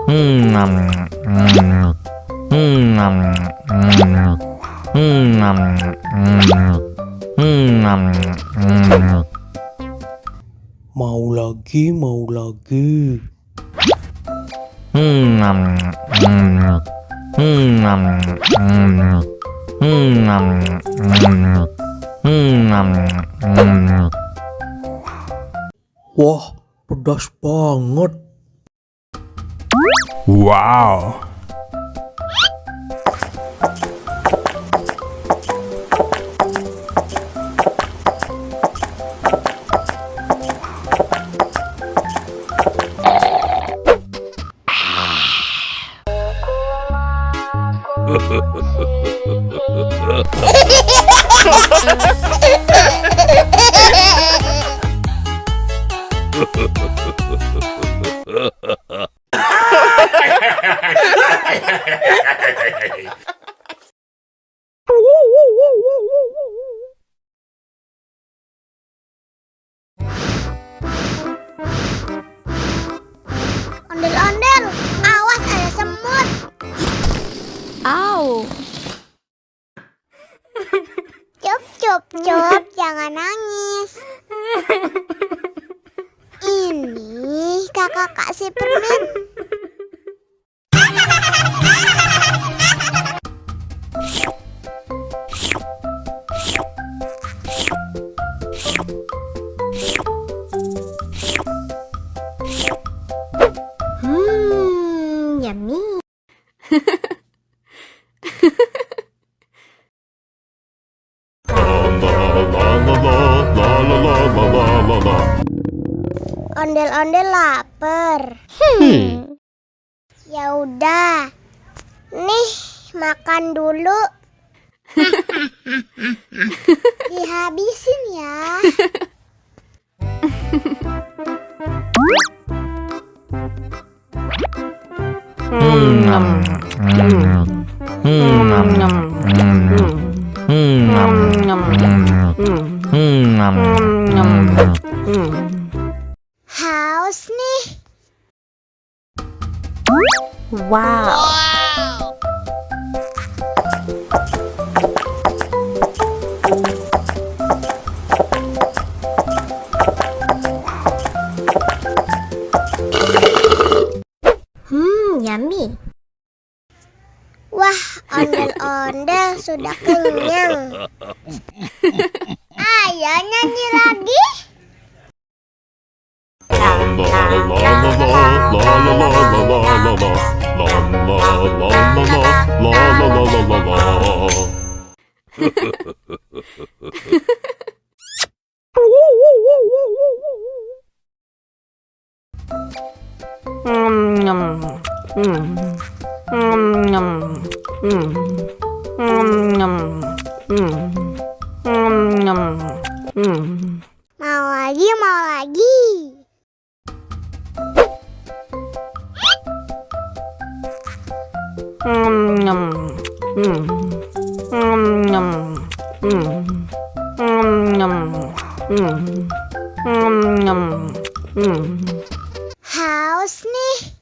Mau lagi, mau lagi. Wah, pedas banget. Wow. Ondel-ondel, awas ada semut. Au. Cup, jangan nangis. Ini kakak kasih permen. Yummy. Ondel-ondel lapar. Ya udah. Nih, makan dulu. Dihabisin ya. Haus nih. Wow. Yummy. Wah, ondel-ondel sudah kenyang. Ayo nyanyi lagi. Mau lagi, mau lagi. Haus nih.